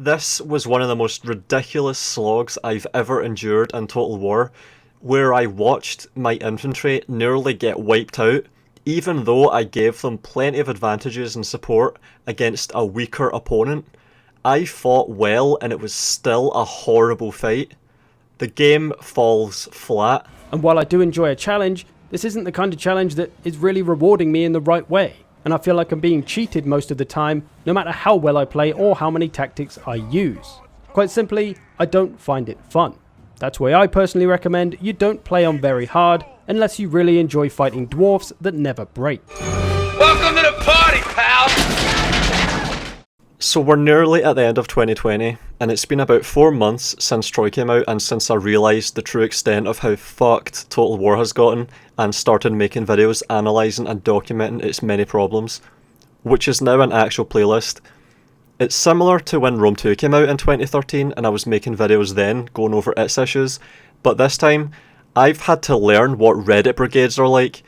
This was one of the most ridiculous slogs I've ever endured in Total War, where I watched my infantry nearly get wiped out, even though I gave them plenty of advantages and support against a weaker opponent. I fought well and it was still a horrible fight. The game falls flat. And while I do enjoy a challenge, this isn't the kind of challenge that is really rewarding me in the right way. And I feel like I'm being cheated most of the time, no matter how well I play or how many tactics I use. Quite simply, I don't find it fun. That's why I personally recommend you don't play on very hard unless you really enjoy fighting dwarfs that never break. Welcome to the party, pal! So we're nearly at the end of 2020, and it's been about 4 months since Troy came out and since I realised the true extent of how fucked Total War has gotten and started making videos analysing and documenting its many problems, which is now an actual playlist. It's similar to when Rome 2 came out in 2013 and I was making videos then going over its issues, but this time I've had to learn what Reddit brigades are like,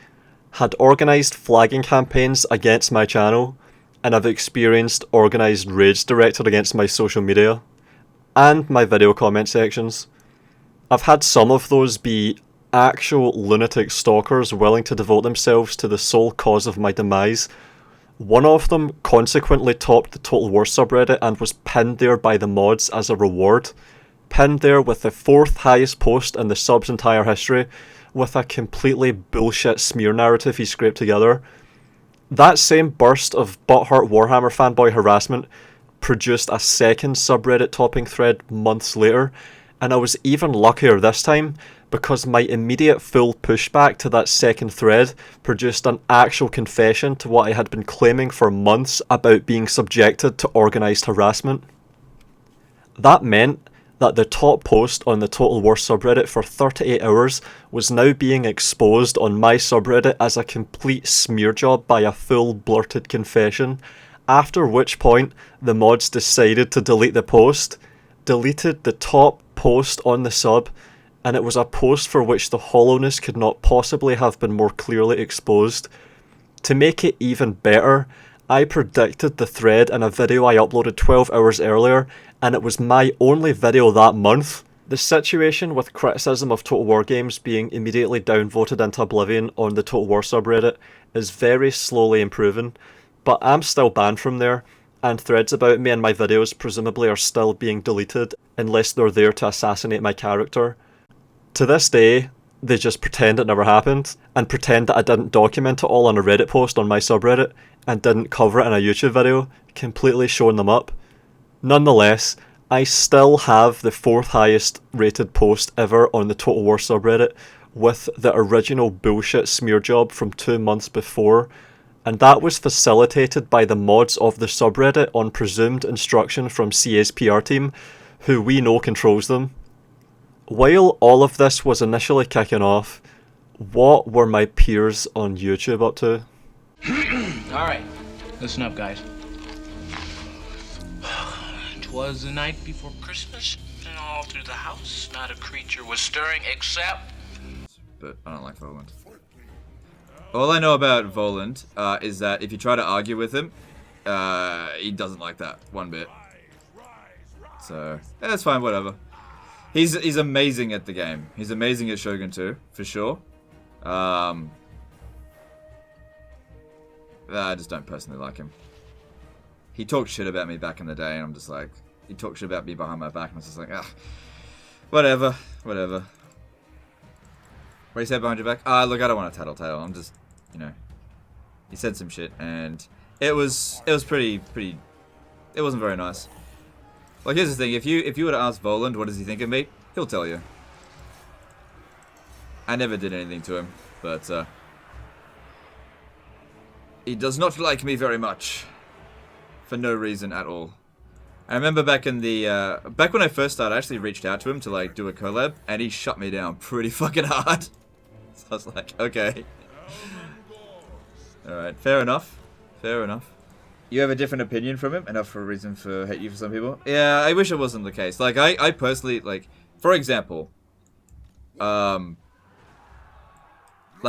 had organised flagging campaigns against my channel, and I've experienced organised raids directed against my social media and my video comment sections. I've had some of those be actual lunatic stalkers willing to devote themselves to the sole cause of my demise. One of them consequently topped the Total War subreddit and was pinned there by the mods as a reward. Pinned there with the 4th highest post in the sub's entire history, with a completely bullshit smear narrative he scraped together. That same burst of butthurt Warhammer fanboy harassment produced a second subreddit topping thread months later, and I was even luckier this time because my immediate full pushback to that second thread produced an actual confession to what I had been claiming for months about being subjected to organised harassment. That meant that the top post on the Total War subreddit for 38 hours was now being exposed on my subreddit as a complete smear job by a full blurted confession, after which point the mods decided to delete the post, deleted the top post on the sub, and it was a post for which the hollowness could not possibly have been more clearly exposed. To make it even better, I predicted the thread in a video I uploaded 12 hours earlier, and it was my only video that month. The situation with criticism of Total War games being immediately downvoted into oblivion on the Total War subreddit is very slowly improving, but I'm still banned from there, and threads about me and my videos presumably are still being deleted unless they're there to assassinate my character. To this day, they just pretend it never happened, and pretend that I didn't document it all on a Reddit post on my subreddit, and didn't cover it in a YouTube video, completely showing them up. Nonetheless, I still have the 4th highest rated post ever on the Total War subreddit, with the original bullshit smear job from 2 months before, and that was facilitated by the mods of the subreddit on presumed instruction from CA's PR team, who we know controls them. While all of this was initially kicking off, what were my peers on YouTube up to? Alright, listen up, guys. 'Twas the night before Christmas, and all through the house not a creature was stirring except... But I don't like Volound. All I know about Volound is that if you try to argue with him, he doesn't like that one bit. So, yeah, that's fine, whatever. He's amazing at the game. He's amazing at Shogun 2, for sure. I just don't personally like him. He talked shit about me back in the day, and I'm just like... He talked shit about me behind my back, and I was just like, ah, whatever. What do you say behind your back? Look, I don't want to tattletale. I'm just, you know... He said some shit, and it was pretty... It wasn't very nice. Like, here's the thing. If you were to ask Volound, what does he think of me? He'll tell you. I never did anything to him, but, he does not like me very much. For no reason at all. I remember back in the, back when I first started, I actually reached out to him to, like, do a collab, and he shut me down pretty fucking hard. So I was like, okay. Alright, fair enough. You have a different opinion from him? Enough for a reason for hate you for some people? Yeah, I wish it wasn't the case. Like, I personally, like, for example, like,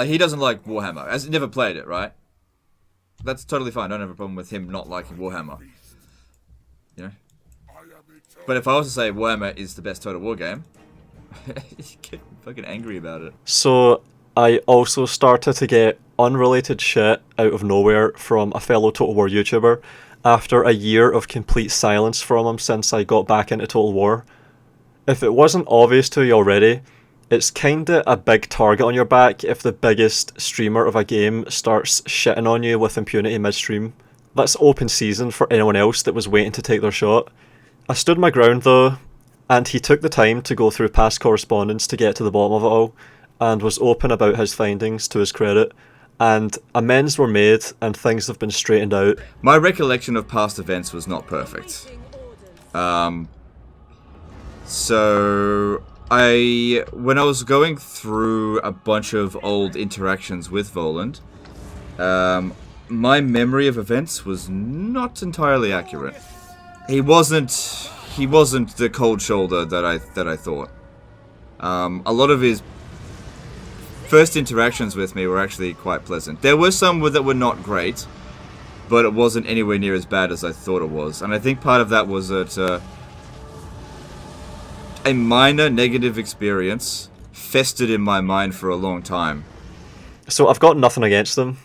he doesn't like Warhammer. As he never played it, right? That's totally fine. I don't have a problem with him not liking Warhammer. You know? But if I was to say Warhammer is the best Total War game, you get fucking angry about it. So I also started to get unrelated shit out of nowhere from a fellow Total War YouTuber after a year of complete silence from him since I got back into Total War. If it wasn't obvious to you already, it's kinda a big target on your back if the biggest streamer of a game starts shitting on you with impunity midstream. That's open season for anyone else that was waiting to take their shot. I stood my ground though, and he took the time to go through past correspondence to get to the bottom of it all, and was open about his findings to his credit, and amends were made and things have been straightened out. My recollection of past events was not perfect. So when I was going through a bunch of old interactions with Volound, my memory of events was not entirely accurate. He wasn't the cold shoulder that I thought. A lot of his first interactions with me were actually quite pleasant. There were some that were not great, but it wasn't anywhere near as bad as I thought it was. And I think part of that was that a minor negative experience festered in my mind for a long time. So I've got nothing against them,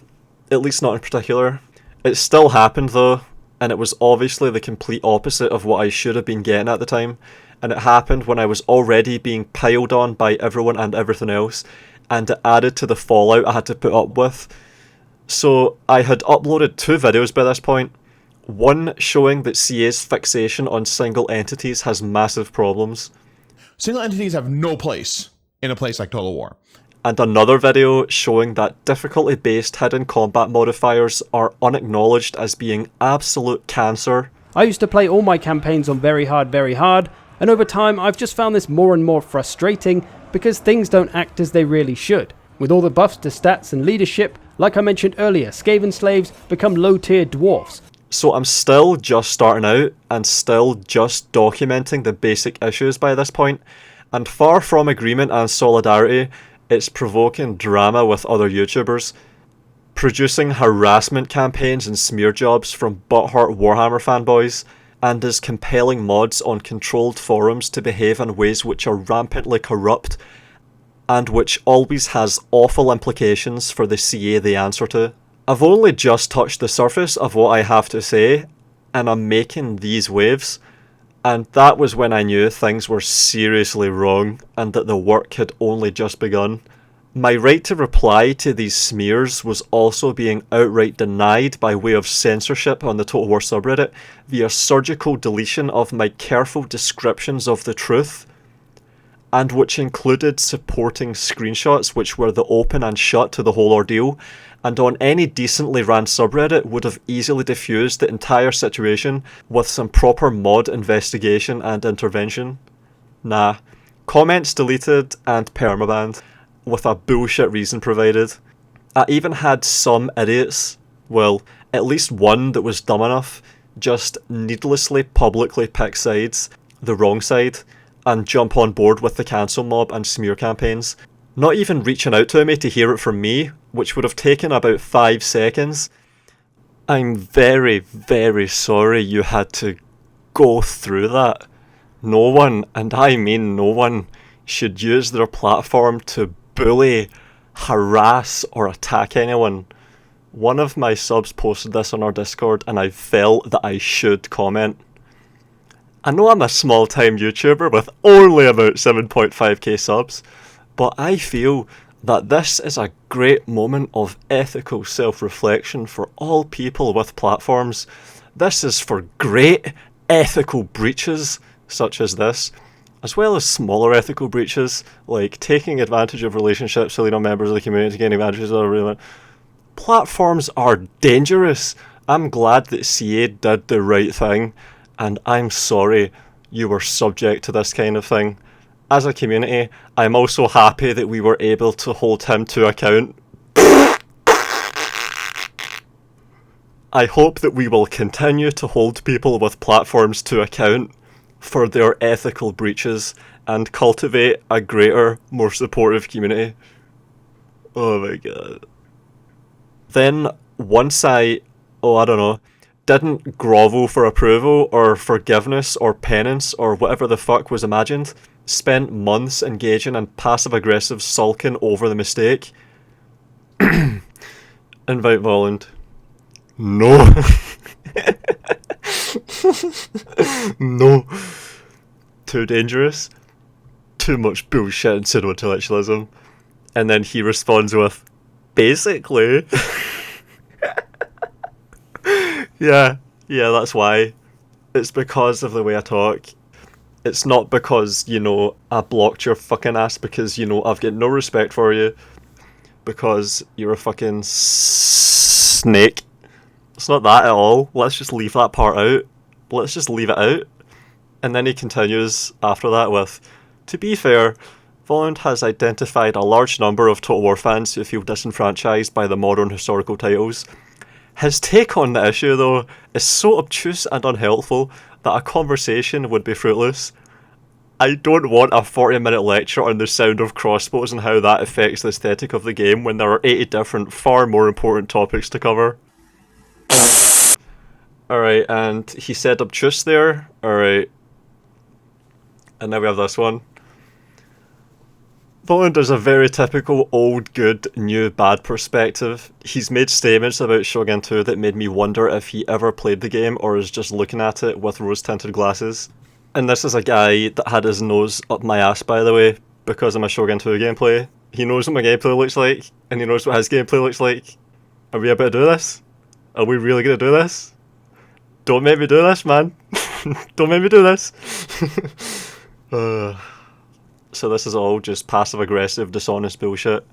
at least not in particular. It still happened though, and it was obviously the complete opposite of what I should have been getting at the time, and it happened when I was already being piled on by everyone and everything else, and it added to the fallout I had to put up with. So I had uploaded 2 videos by this point, one showing that CA's fixation on single entities has massive problems. Single entities have no place in a place like Total War. And another video showing that difficulty-based hidden combat modifiers are unacknowledged as being absolute cancer. I used to play all my campaigns on very hard, and over time I've just found this more and more frustrating because things don't act as they really should. With all the buffs to stats and leadership, like I mentioned earlier, Skaven slaves become low-tier dwarfs. So I'm still just starting out and still just documenting the basic issues by this point, and far from agreement and solidarity, it's provoking drama with other YouTubers, producing harassment campaigns and smear jobs from butthurt Warhammer fanboys, and is compelling mods on controlled forums to behave in ways which are rampantly corrupt, and which always has awful implications for the CA they answer to. I've only just touched the surface of what I have to say, and I'm making these waves, and that was when I knew things were seriously wrong and that the work had only just begun. My right to reply to these smears was also being outright denied by way of censorship on the Total War subreddit via surgical deletion of my careful descriptions of the truth, and which included supporting screenshots which were the open and shut to the whole ordeal, and on any decently ran subreddit would have easily diffused the entire situation with some proper mod investigation and intervention. Nah. Comments deleted and permabanned, with a bullshit reason provided. I even had some idiots, well, at least one that was dumb enough, just needlessly publicly pick sides, the wrong side, and jump on board with the cancel mob and smear campaigns, not even reaching out to me to hear it from me, which would have taken about 5 seconds. I'm very, very sorry you had to go through that. No one, and I mean no one, should use their platform to bully, harass, or attack anyone. One of my subs posted this on our Discord and I felt that I should comment. I know I'm a small-time YouTuber with only about 7.5k subs, but I feel that this is a great moment of ethical self-reflection for all people with platforms. This is for great ethical breaches such as this, as well as smaller ethical breaches, like taking advantage of relationships so members of the community to gain advantages of other. Platforms are dangerous. I'm glad that CA did the right thing, and I'm sorry you were subject to this kind of thing. As a community, I'm also happy that we were able to hold him to account. I hope that we will continue to hold people with platforms to account for their ethical breaches and cultivate a greater, more supportive community. Oh my god. Then, once I don't know, didn't grovel for approval or forgiveness or penance or whatever the fuck was imagined. Spent months engaging in passive-aggressive sulking over the mistake. Invite Volound. No. No. Too dangerous. Too much bullshit and pseudo-intellectualism. And then he responds with, basically. Yeah, that's why. It's because of the way I talk. It's not because, I blocked your fucking ass because, I've got no respect for you. Because you're a fucking snake. It's not that at all. Let's just leave that part out. Let's just leave it out. And then he continues after that with, to be fair, Volound has identified a large number of Total War fans who feel disenfranchised by the modern historical titles. His take on the issue, though, is so obtuse and unhelpful that a conversation would be fruitless. I don't want a 40-minute lecture on the sound of crossbows and how that affects the aesthetic of the game when there are 80 different, far more important topics to cover. Alright, and he said obtuse there. Alright. And now we have this one. Volound is a very typical old good, new bad perspective. He's made statements about Shogun 2 that made me wonder if he ever played the game or is just looking at it with rose-tinted glasses. And this is a guy that had his nose up my ass, by the way, because of my Shogun 2 gameplay. He knows what my gameplay looks like, and he knows what his gameplay looks like. Are we about to do this? Are we really gonna do this? Don't make me do this, man. Don't make me do this. So this is all just passive-aggressive, dishonest bullshit.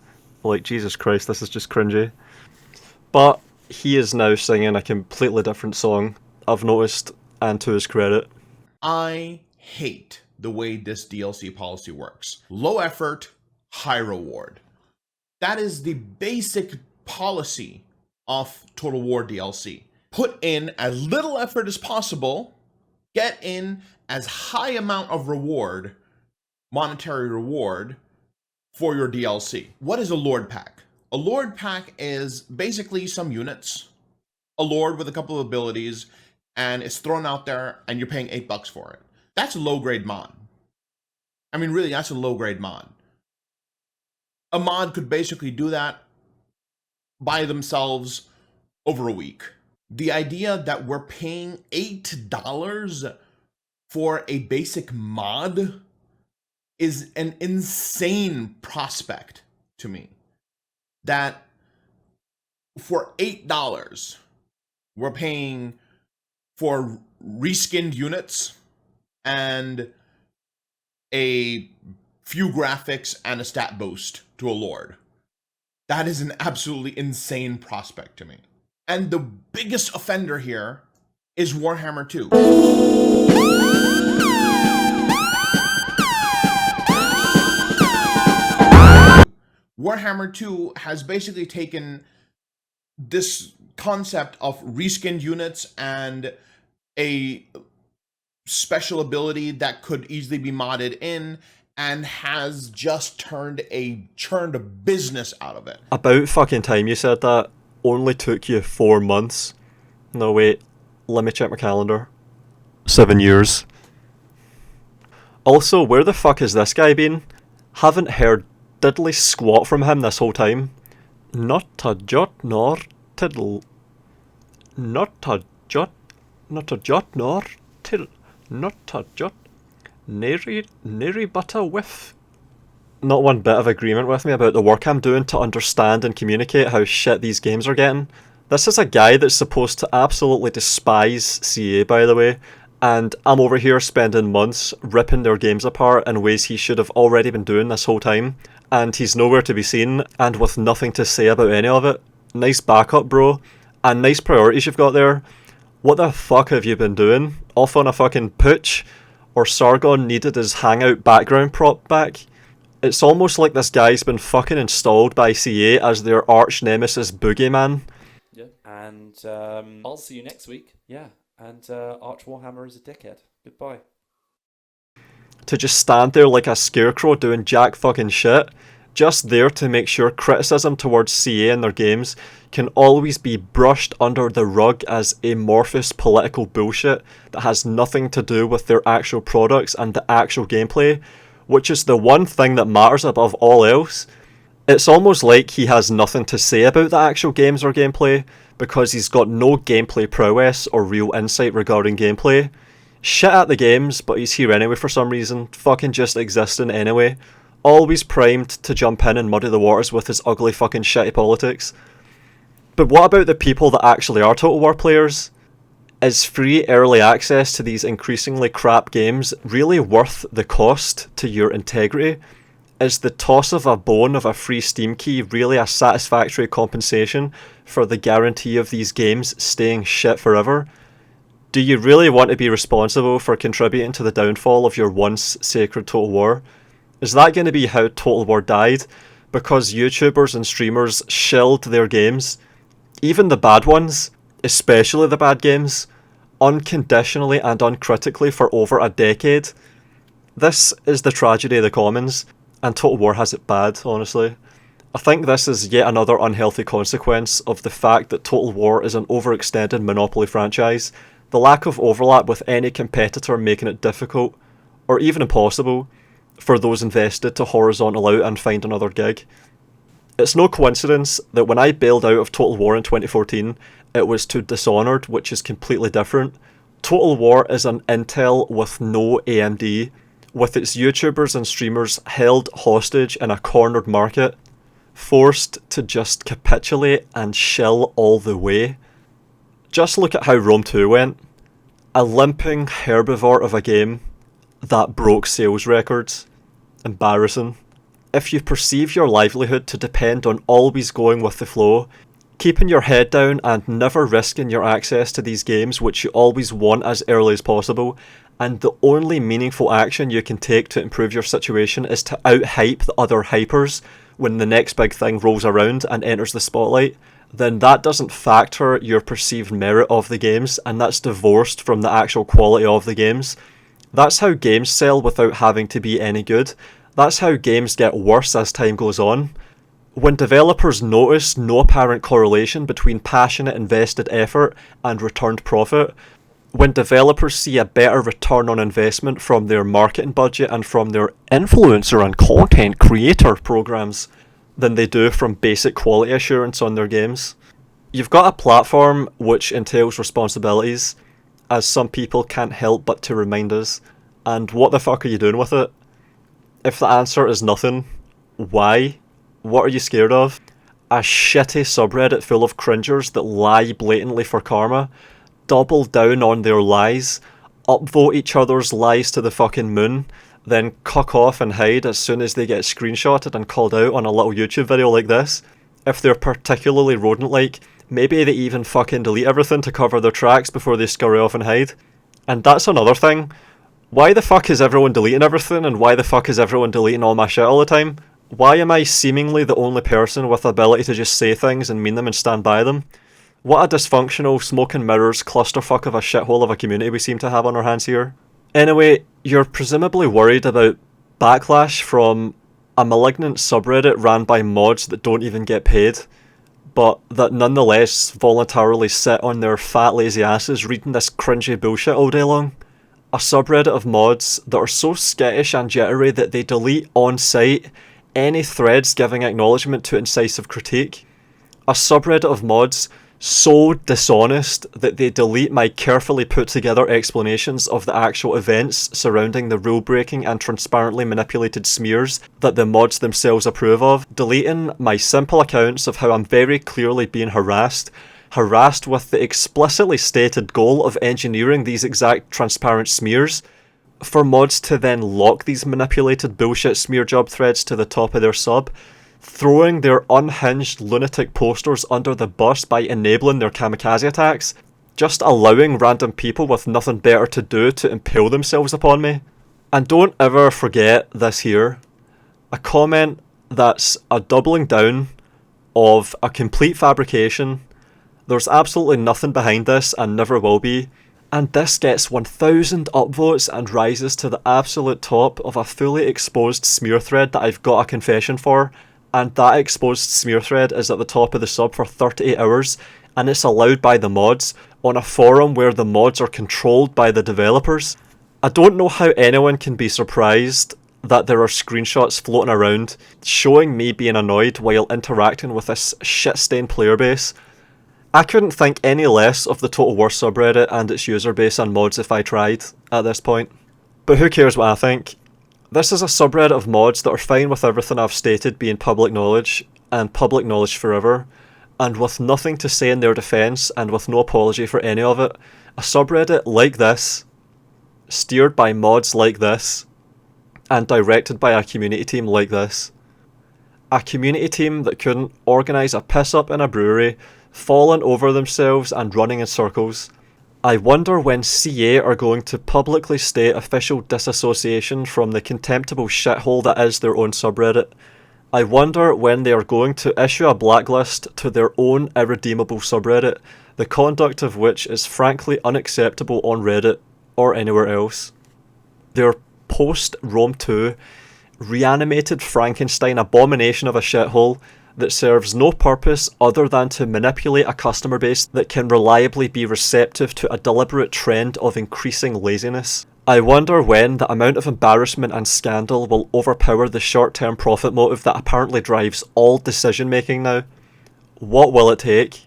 Like, Jesus Christ, this is just cringy. But he is now singing a completely different song, I've noticed, and to his credit. I hate the way this DLC policy works. Low effort, high reward. That is the basic policy of Total War DLC. Put in as little effort as possible, get in as high amount of reward, monetary reward, for your DLC. What is a Lord Pack? A Lord Pack is basically some units, a Lord with a couple of abilities, and it's thrown out there and you're paying $8 for it. That's a low-grade mod. I mean, really, that's a low-grade mod. A mod could basically do that by themselves over a week. The idea that we're paying $8 for a basic mod is an insane prospect to me. That for $8, we're paying for reskinned units and a few graphics and a stat boost to a Lord. That is an absolutely insane prospect to me. And the biggest offender here is Warhammer 2. Warhammer 2 has basically taken this concept of reskinned units and a special ability that could easily be modded in and has just churned a business out of it. About fucking time you said that. Only took you 4 months. No, wait. Let me check my calendar. 7 years. Also, where the fuck has this guy been? Haven't heard diddly squat from him this whole time. Not a jot nor tiddle. Not a jot nor tiddle. Not a jot. Nary but a whiff. Not one bit of agreement with me about the work I'm doing to understand and communicate how shit these games are getting. This is a guy that's supposed to absolutely despise CA, by the way, and I'm over here spending months ripping their games apart in ways he should have already been doing this whole time, and he's nowhere to be seen, and with nothing to say about any of it. Nice backup, bro, and nice priorities you've got there. What the fuck have you been doing? Off on a fucking putsch? Or Sargon needed his hangout background prop back? It's almost like this guy's been fucking installed by CA as their arch nemesis boogeyman. Yeah, and I'll see you next week. Yeah, and Arch Warhammer is a dickhead. Goodbye. To just stand there like a scarecrow doing jack fucking shit just there to make sure criticism towards CA and their games can always be brushed under the rug as amorphous political bullshit that has nothing to do with their actual products and the actual gameplay, which is the one thing that matters above all else. It's almost like he has nothing to say about the actual games or gameplay because he's got no gameplay prowess or real insight regarding gameplay. Shit at the games, but he's here anyway for some reason, fucking just existing anyway. Always primed to jump in and muddy the waters with his ugly fucking shitty politics. But what about the people that actually are Total War players? Is free early access to these increasingly crap games really worth the cost to your integrity? Is the toss of a bone of a free Steam key really a satisfactory compensation for the guarantee of these games staying shit forever? Do you really want to be responsible for contributing to the downfall of your once sacred Total War? Is that going to be how Total War died? Because YouTubers and streamers shilled their games, even the bad ones, especially the bad games, unconditionally and uncritically for over a decade? This is the tragedy of the commons, and Total War has it bad, honestly. I think this is yet another unhealthy consequence of the fact that Total War is an overextended Monopoly franchise, the lack of overlap with any competitor making it difficult, or even impossible, for those invested to horizontal out and find another gig. It's no coincidence that when I bailed out of Total War in 2014, it was to Dishonored, which is completely different. Total War is an Intel with no AMD, with its YouTubers and streamers held hostage in a cornered market, forced to just capitulate and shill all the way. Just look at how Rome 2 went. A limping herbivore of a game that broke sales records. Embarrassing. If you perceive your livelihood to depend on always going with the flow, keeping your head down and never risking your access to these games which you always want as early as possible, and the only meaningful action you can take to improve your situation is to out-hype the other hypers when the next big thing rolls around and enters the spotlight, then that doesn't factor your perceived merit of the games, and that's divorced from the actual quality of the games. That's how games sell without having to be any good. That's how games get worse as time goes on. When developers notice no apparent correlation between passionate invested effort and returned profit, when developers see a better return on investment from their marketing budget and from their influencer and content creator programs than they do from basic quality assurance on their games. You've got a platform which entails responsibilities, as some people can't help but to remind us, and what the fuck are you doing with it? If the answer is nothing, why? What are you scared of? A shitty subreddit full of cringers that lie blatantly for karma, double down on their lies, upvote each other's lies to the fucking moon, then cuck off and hide as soon as they get screenshotted and called out on a little YouTube video like this. If they're particularly rodent-like, maybe they even fucking delete everything to cover their tracks before they scurry off and hide. And that's another thing. Why the fuck is everyone deleting everything, and why the fuck is everyone deleting all my shit all the time? Why am I seemingly the only person with the ability to just say things and mean them and stand by them? What a dysfunctional, smoke and mirrors clusterfuck of a shithole of a community we seem to have on our hands here. Anyway, you're presumably worried about backlash from a malignant subreddit ran by mods that don't even get paid, but that nonetheless voluntarily sit on their fat lazy asses reading this cringy bullshit all day long. A subreddit of mods that are so skittish and jittery that they delete on site any threads giving acknowledgement to incisive critique. A subreddit of mods so dishonest that they delete my carefully put together explanations of the actual events surrounding the rule breaking and transparently manipulated smears that the mods themselves approve of, deleting my simple accounts of how I'm very clearly being harassed with the explicitly stated goal of engineering these exact transparent smears, for mods to then lock these manipulated bullshit smear job threads to the top of their sub, throwing their unhinged lunatic posters under the bus by enabling their kamikaze attacks, just allowing random people with nothing better to do to impale themselves upon me. And don't ever forget this here, a comment that's a doubling down of a complete fabrication. There's absolutely nothing behind this and never will be, And this gets 1,000 upvotes and rises to the absolute top of a fully exposed smear thread that I've got a confession for. And that exposed smear thread is at the top of the sub for 38 hours, and it's allowed by the mods on a forum where the mods are controlled by the developers. I don't know how anyone can be surprised that there are screenshots floating around showing me being annoyed while interacting with this shit-stained player base. I couldn't think any less of the Total War subreddit and its user base and mods if I tried at this point. But who cares what I think? This is a subreddit of mods that are fine with everything I've stated being public knowledge, and public knowledge forever, and with nothing to say in their defence and with no apology for any of it. A subreddit like this, steered by mods like this, and directed by a community team like this. A community team that couldn't organise a piss-up in a brewery, falling over themselves and running in circles. I wonder when CA are going to publicly state official disassociation from the contemptible shithole that is their own subreddit. I wonder when they are going to issue a blacklist to their own irredeemable subreddit, the conduct of which is frankly unacceptable on Reddit or anywhere else. Their post-Rome 2 reanimated Frankenstein abomination of a shithole that serves no purpose other than to manipulate a customer base that can reliably be receptive to a deliberate trend of increasing laziness. I wonder when the amount of embarrassment and scandal will overpower the short-term profit motive that apparently drives all decision-making now. What will it take?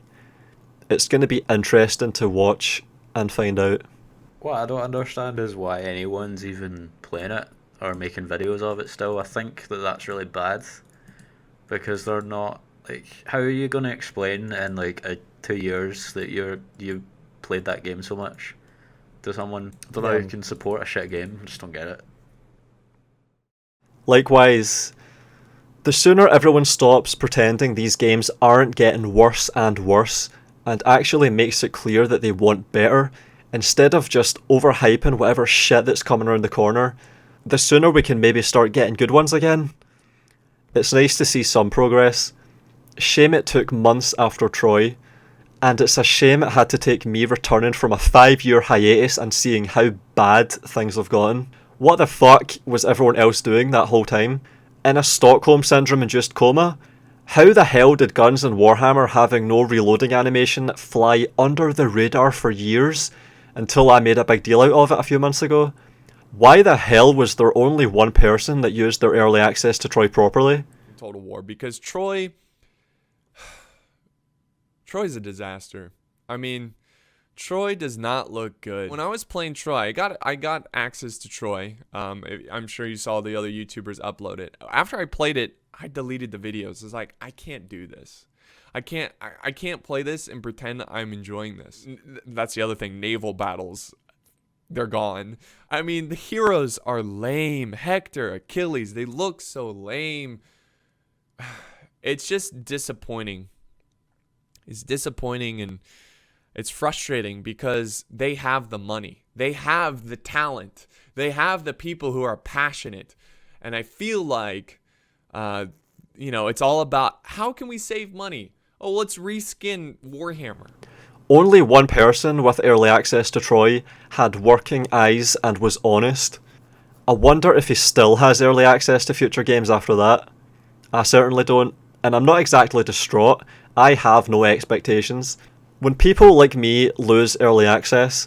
It's going to be interesting to watch and find out. What I don't understand is why anyone's even playing it or making videos of it still. I think that's really bad. Because they're not, like, how are you going to explain in like 2 years that you played that game so much to someone? I don't know how you can support a shit game. I just don't get it. Likewise, the sooner everyone stops pretending these games aren't getting worse and worse and actually makes it clear that they want better, instead of just overhyping whatever shit that's coming around the corner, the sooner we can maybe start getting good ones again. It's nice to see some progress. Shame it took months after Troy, and it's a shame it had to take me returning from a 5-year hiatus and seeing how bad things have gotten. What the fuck was everyone else doing that whole time? In a Stockholm Syndrome-induced coma? How the hell did Guns and Warhammer having no reloading animation fly under the radar for years until I made a big deal out of it a few months ago? Why the hell was there only one person that used their early access to Troy properly? Total War, because Troy's a disaster. I mean, Troy does not look good. When I was playing Troy, I got access to Troy. I'm sure you saw the other YouTubers upload it. After I played it, I deleted the videos. It's like, I can't do this. I can't play this and pretend I'm enjoying this. That's the other thing. Naval battles. They're gone. I mean, the heroes are lame. Hector, Achilles, they look so lame. It's just disappointing. It's disappointing and it's frustrating because they have the money. They have the talent. They have the people who are passionate. And I feel like, it's all about how can we save money? Oh, let's reskin Warhammer. Only one person with early access to Troy had working eyes and was honest. I wonder if he still has early access to future games after that. I certainly don't, and I'm not exactly distraught. I have no expectations. When people like me lose early access,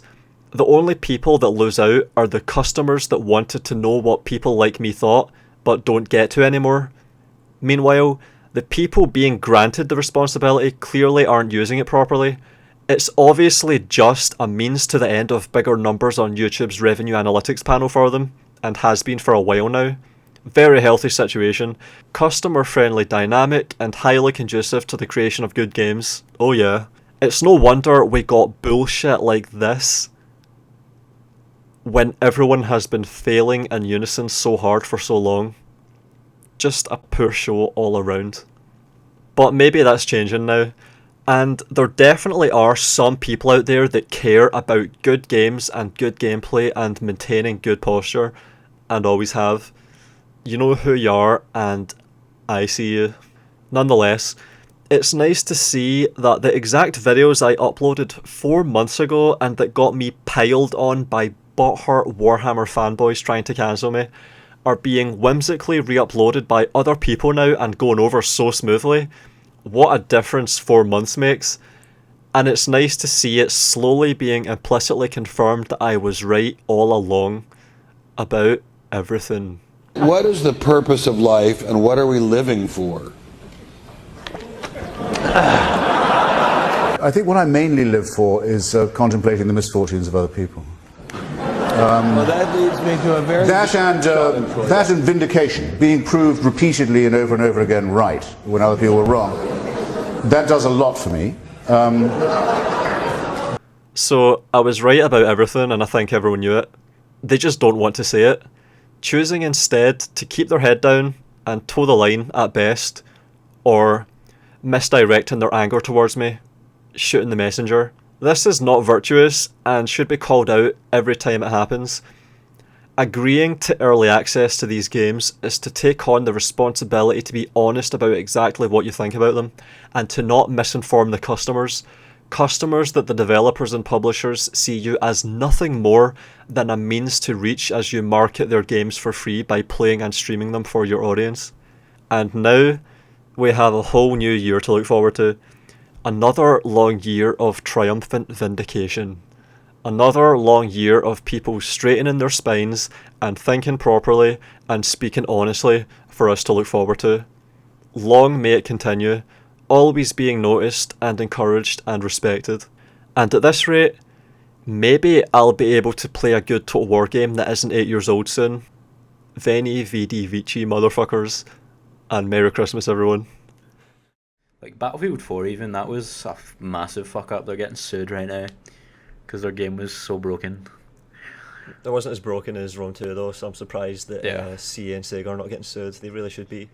the only people that lose out are the customers that wanted to know what people like me thought, but don't get to anymore. Meanwhile, the people being granted the responsibility clearly aren't using it properly. It's obviously just a means to the end of bigger numbers on YouTube's revenue analytics panel for them, and has been for a while now. Very healthy situation, customer-friendly dynamic, and highly conducive to the creation of good games. Oh yeah. It's no wonder we got bullshit like this when everyone has been failing in unison so hard for so long. Just a poor show all around. But maybe that's changing now. And there definitely are some people out there that care about good games and good gameplay and maintaining good posture, and always have. You know who you are, and I see you. Nonetheless, It's nice to see that the exact videos I uploaded 4 months ago and that got me piled on by butthurt Warhammer fanboys trying to cancel me are being whimsically re-uploaded by other people now and going over so smoothly. What a difference 4 months makes. And it's nice to see it slowly being implicitly confirmed that I was right all along about everything. What is the purpose of life and what are we living for? I think what I mainly live for is contemplating the misfortunes of other people. Well, that leads me to a very... That and vindication, being proved repeatedly and over again right when other people were wrong. That does a lot for me. So, I was right about everything and I think everyone knew it. They just don't want to say it. Choosing instead to keep their head down and toe the line at best, or misdirecting their anger towards me, shooting the messenger. This is not virtuous and should be called out every time it happens. Agreeing to early access to these games is to take on the responsibility to be honest about exactly what you think about them, and to not misinform the customers. Customers that the developers and publishers see you as nothing more than a means to reach as you market their games for free by playing and streaming them for your audience. And now, we have a whole new year to look forward to. Another long year of triumphant vindication. Another long year of people straightening their spines and thinking properly and speaking honestly for us to look forward to. Long may it continue, always being noticed and encouraged and respected. And at this rate, maybe I'll be able to play a good Total War game that isn't 8 years old soon. Veni Vidi Vici, motherfuckers. And Merry Christmas, everyone. Like Battlefield 4 even, that was a massive fuck up. They're getting sued right now because their game was so broken. It wasn't as broken as Rome 2 though, so I'm surprised that CA and Sega are not getting sued. They really should be.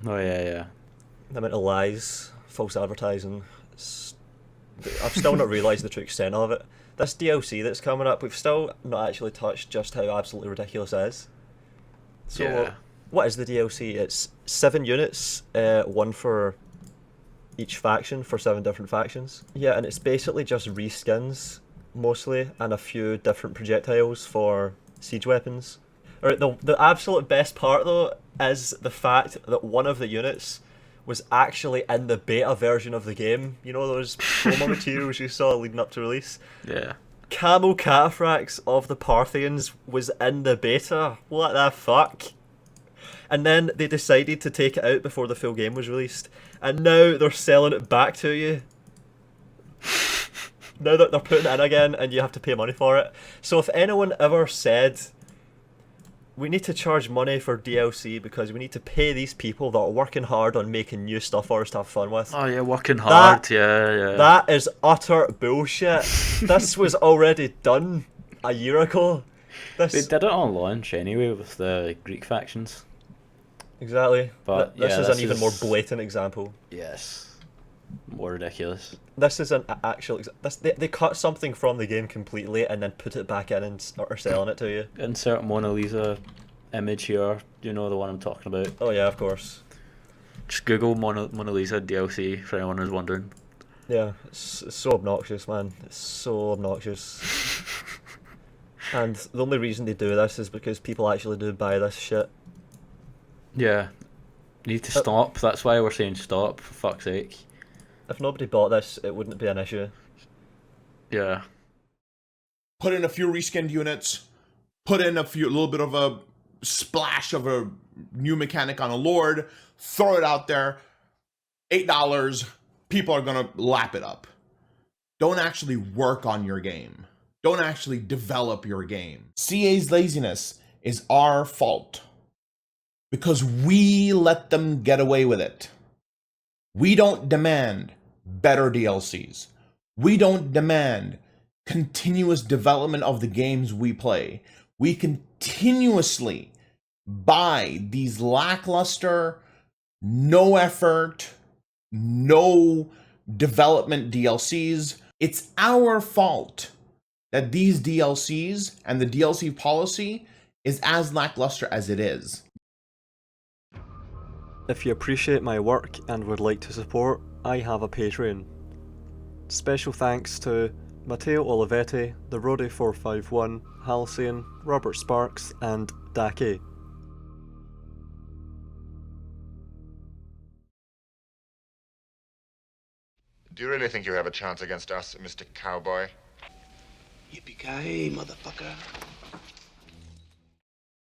Oh yeah. The amount of lies, false advertising. I've still not realised the true extent of it. This DLC that's coming up, we've still not actually touched just how absolutely ridiculous it is. So, what is the DLC? It's 7 units, 1 for each faction, for 7 different factions. Yeah, and it's basically just reskins, mostly, and a few different projectiles for siege weapons. Alright, the absolute best part though is the fact that one of the units was actually in the beta version of the game. You know those promo materials you saw leading up to release? Yeah. Camel Cataphracts of the Parthians was in the beta. What the fuck? And then they decided to take it out before the full game was released. And now they're selling it back to you. Now that they're putting it in again and you have to pay money for it. So if anyone ever said, we need to charge money for DLC because we need to pay these people that are working hard on making new stuff for us to have fun with. Oh yeah, working hard, yeah. That is utter bullshit. This was already done a year ago. They did it on launch anyway with the Greek factions. Exactly. But this is an even more blatant example. Yes. More ridiculous. This is an actual... They cut something from the game completely and then put it back in and are selling it to you. Insert Mona Lisa image here. You know the one I'm talking about. Oh yeah, of course. Just Google Mona Lisa DLC for anyone who's wondering. Yeah, it's so obnoxious, man. It's so obnoxious. And the only reason they do this is because people actually do buy this shit. Yeah. You need to stop. That's why we're saying stop, for fuck's sake. If nobody bought this, it wouldn't be an issue. Yeah. Put in a few reskinned units. Put in a little bit of a splash of a new mechanic on a Lord. Throw it out there. $8. People are gonna lap it up. Don't actually work on your game. Don't actually develop your game. CA's laziness is our fault. Because we let them get away with it. We don't demand better DLCs. We don't demand continuous development of the games we play. We continuously buy these lackluster, no effort, no development DLCs. It's our fault that these DLCs and the DLC policy is as lackluster as it is. If you appreciate my work and would like to support, I have a Patreon. Special thanks to Matteo Olivetti, the Roddy451, Halcyon, Robert Sparks, and Daki. Do you really think you have a chance against us, Mr. Cowboy? Yippee-ki-yay, motherfucker.